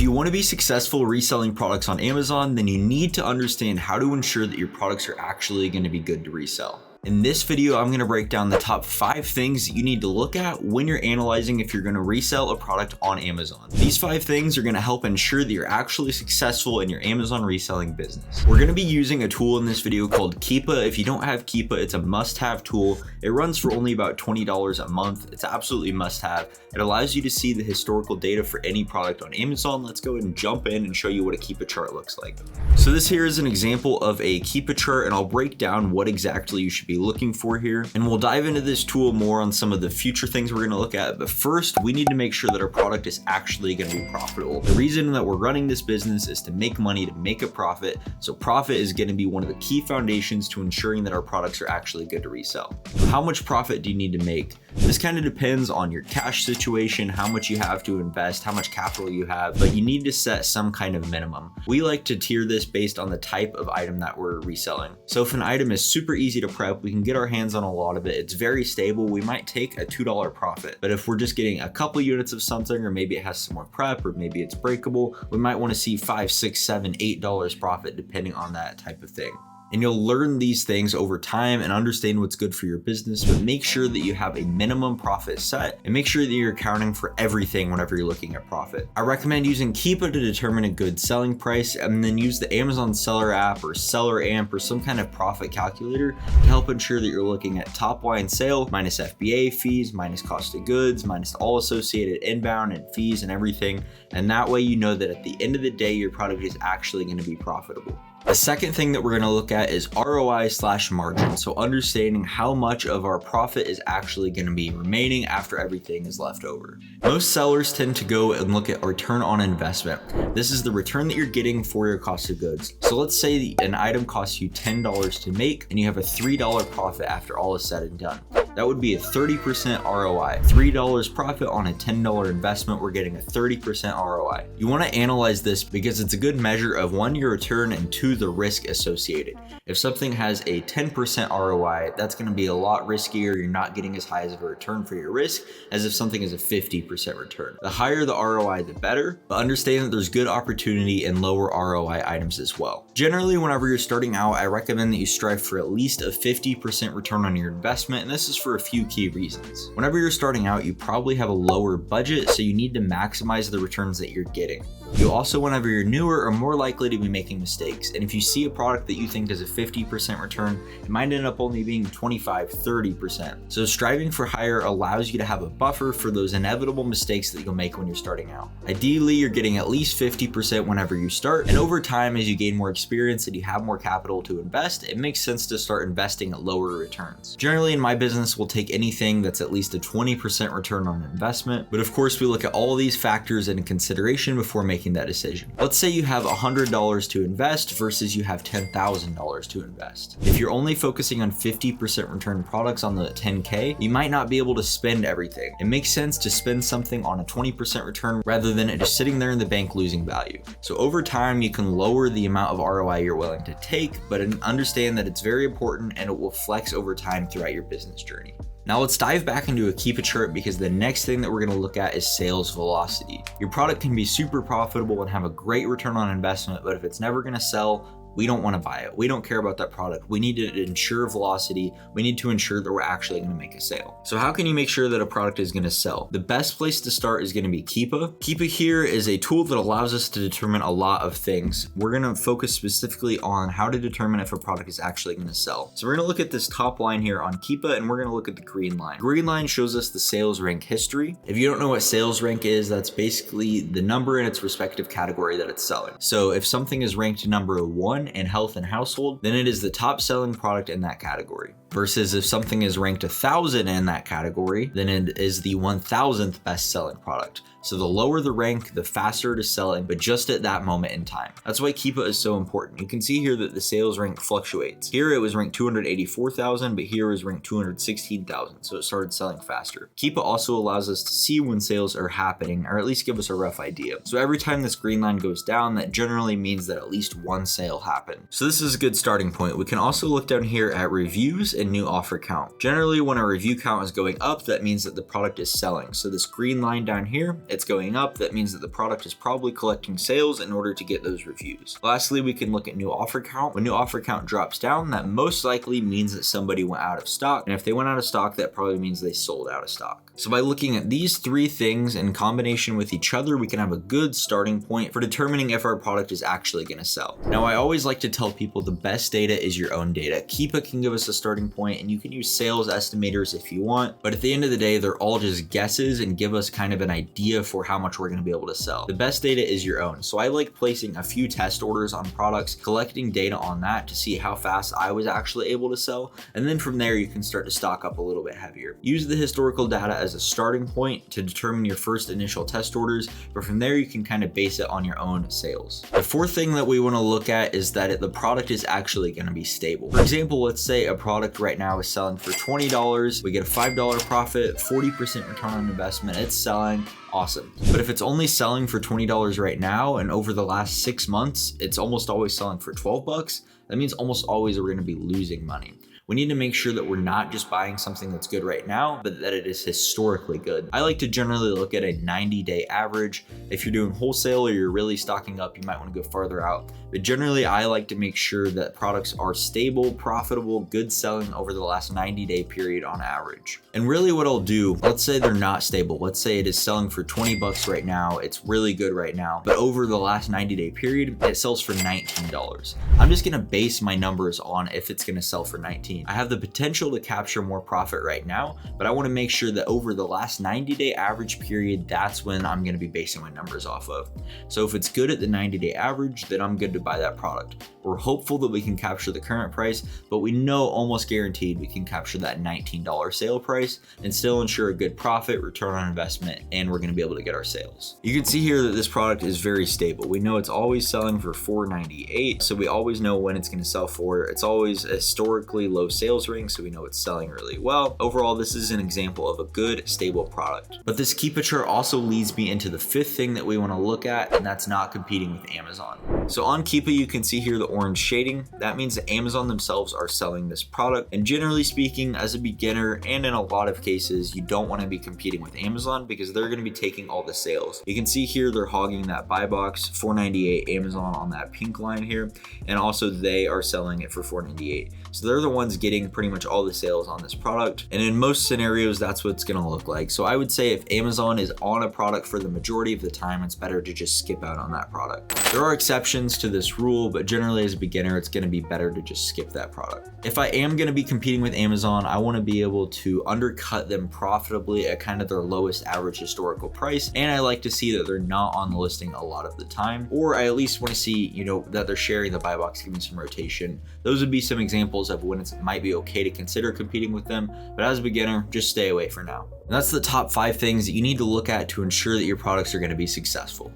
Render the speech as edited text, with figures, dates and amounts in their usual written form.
you want to be successful reselling products on Amazon, then you need to understand how to ensure that your products are actually going to be good to resell. In this video, I'm going to break down the top 5 things that you need to look at when you're analyzing if you're going to resell a product on Amazon. These 5 things are going to help ensure that you're actually successful in your Amazon reselling business. We're going to be using a tool in this video called Keepa. If you don't have Keepa, it's a must-have tool. It runs for only about $20 a month. It's absolutely must-have. It allows you to see the historical data for any product on Amazon. Let's go ahead and jump in and show you what a Keepa chart looks like. So this here is an example of a Keepa chart, and I'll break down what exactly you should be looking for here, and we'll dive into this tool more on some of the future things we're going to look at. But first, we need to make sure that our product is actually going to be profitable. The reason that we're running this business is to make money, to make a profit. So profit is going to be one of the key foundations to ensuring that our products are actually good to resell. How much profit do you need to make? This kind of depends on your cash situation, how much you have to invest, how much capital you have, but you need to set some kind of minimum. We like to tier this based on the type of item that we're reselling. So if an item is super easy to prep, we can get our hands on a lot of it. It's very stable. We might take a $2 profit, but if we're just getting a couple units of something, or maybe it has some more prep, or maybe it's breakable, we might want to see $5, $6, $7, $8 profit depending on that type of thing. And you'll learn these things over time and understand what's good for your business, but make sure that you have a minimum profit set and make sure that you're accounting for everything whenever you're looking at profit. I recommend using Keepa to determine a good selling price, and then use the Amazon Seller app or Seller Amp or some kind of profit calculator to help ensure that you're looking at top line sale minus FBA fees, minus cost of goods, minus all associated inbound and fees and everything. And that way you know that at the end of the day, your product is actually going to be profitable. The second thing that we're going to look at is ROI/margin. So understanding how much of our profit is actually going to be remaining after everything is left over. Most sellers tend to go and look at return on investment. This is the return that you're getting for your cost of goods. So let's say an item costs you $10 to make and you have a $3 profit after all is said and done. That would be a 30% ROI. $3 profit on a $10 investment, we're getting a 30% ROI. You want to analyze this because it's a good measure of 1, your return, and 2, the risk associated. If something has a 10% ROI, that's going to be a lot riskier. You're not getting as high as of a return for your risk as if something is a 50% return. The higher the ROI, the better, but understand that there's good opportunity in lower ROI items as well. Generally, whenever you're starting out, I recommend that you strive for at least a 50% return on your investment, and this is for a few key reasons. Whenever you're starting out, you probably have a lower budget, so you need to maximize the returns that you're getting. You also, whenever you're newer, are more likely to be making mistakes. And if you see a product that you think is a 50% return, it might end up only being 25, 30%. So striving for higher allows you to have a buffer for those inevitable mistakes that you'll make when you're starting out. Ideally, you're getting at least 50% whenever you start. And over time, as you gain more experience and you have more capital to invest, it makes sense to start investing at lower returns. Generally, in my business, we'll take anything that's at least a 20% return on investment. But of course, we look at all these factors into consideration before making that decision. Let's say you have $100 to invest versus you have $10,000 to invest. If you're only focusing on 50% return products on the 10K, you might not be able to spend everything. It makes sense to spend something on a 20% return rather than it just sitting there in the bank losing value. So over time, you can lower the amount of ROI you're willing to take, but understand that it's very important and it will flex over time throughout your business journey. Now let's dive back into a Keepa chart, because the next thing that we're going to look at is sales velocity. Your product can be super profitable and have a great return on investment, but if it's never going to sell, we don't want to buy it. We don't care about that product. We need to ensure velocity. We need to ensure that we're actually going to make a sale. So how can you make sure that a product is going to sell? The best place to start is going to be Keepa. Keepa here is a tool that allows us to determine a lot of things. We're going to focus specifically on how to determine if a product is actually going to sell. So we're going to look at this top line here on Keepa, and we're going to look at the green line. Green line shows us the sales rank history. If you don't know what sales rank is, that's basically the number in its respective category that it's selling. So if something is ranked number 1 in health and household, then it is the top selling product in that category. versus if something is ranked 1,000 in that category, then it is the 1,000th best selling product. So the lower the rank, the faster it is selling, but just at that moment in time. That's why Keepa is so important. You can see here that the sales rank fluctuates. Here it was ranked 284,000, but here it was ranked 216,000. So it started selling faster. Keepa also allows us to see when sales are happening, or at least give us a rough idea. So every time this green line goes down, that generally means that at least one sale happened. So this is a good starting point. We can also look down here at reviews a new offer count. Generally, when a review count is going up, that means that the product is selling. So this green line down here, it's going up. That means that the product is probably collecting sales in order to get those reviews. Lastly, we can look at new offer count. When new offer count drops down, that most likely means that somebody went out of stock. And if they went out of stock, that probably means they sold out of stock. So by looking at these three things in combination with each other, we can have a good starting point for determining if our product is actually going to sell. Now, I always like to tell people the best data is your own data. Keepa can give us a starting point, and you can use sales estimators if you want, but at the end of the day, they're all just guesses and give us kind of an idea for how much we're going to be able to sell. The best data is your own. So I like placing a few test orders on products, collecting data on that to see how fast I was actually able to sell, and then from there you can start to stock up a little bit heavier. Use the historical data as a starting point to determine your first initial test orders, but from there you can kind of base it on your own sales. The fourth thing that we want to look at is that the product is actually going to be stable. For example, let's say a product right now is selling for $20, we get a $5 profit, 40% return on investment, it's selling. Awesome. But if it's only selling for $20 right now, and over the last 6 months, it's almost always selling for 12 bucks, that means almost always we're going to be losing money. We need to make sure that we're not just buying something that's good right now, but that it is historically good. I like to generally look at a 90-day average. If you're doing wholesale or you're really stocking up, you might want to go farther out. But generally, I like to make sure that products are stable, profitable, good selling over the last 90-day period on average. And really what I'll do, let's say they're not stable. Let's say it is selling for 20 bucks right now. It's really good right now, but over the last 90-day period, it sells for $19. I'm just going to base my numbers on if it's going to sell for 19. I have the potential to capture more profit right now, but I want to make sure that over the last 90-day average period, that's when I'm going to be basing my numbers off of. So if it's good at the 90-day average, then I'm good to buy that product. We're hopeful that we can capture the current price, but we know almost guaranteed we can capture that $19 sale price and still ensure a good profit, return on investment, and we're going to be able to get our sales. You can see here that this product is very stable. We know it's always selling for $4.98, so we always know when it's going to sell for. It's always a historically low sales ring, so we know it's selling really well. Overall, this is an example of a good, stable product. But this Keepa chart also leads me into the fifth thing that we want to look at, and that's not competing with Amazon. So on Keepa, you can see here the orange shading. That means that Amazon themselves are selling this product. And generally speaking, as a beginner, and in a lot of cases, you don't want to be competing with Amazon because they're going to be taking all the sales. You can see here they're hogging that buy box, $4.98 Amazon on that pink line here, and also they are selling it for $4.98. So they're the ones getting pretty much all the sales on this product. And in most scenarios, that's what it's going to look like. So I would say if Amazon is on a product for the majority of the time, it's better to just skip out on that product. There are exceptions to this rule, but generally as a beginner, it's going to be better to just skip that product. If I am going to be competing with Amazon, I want to be able to undercut them profitably at kind of their lowest average historical price. And I like to see that they're not on the listing a lot of the time, or I at least want to see, that they're sharing the buy box, giving some rotation. Those would be some examples of when it might be okay to consider competing with them. But as a beginner, just stay away for now. And that's the top 5 things that you need to look at to ensure that your products are going to be successful.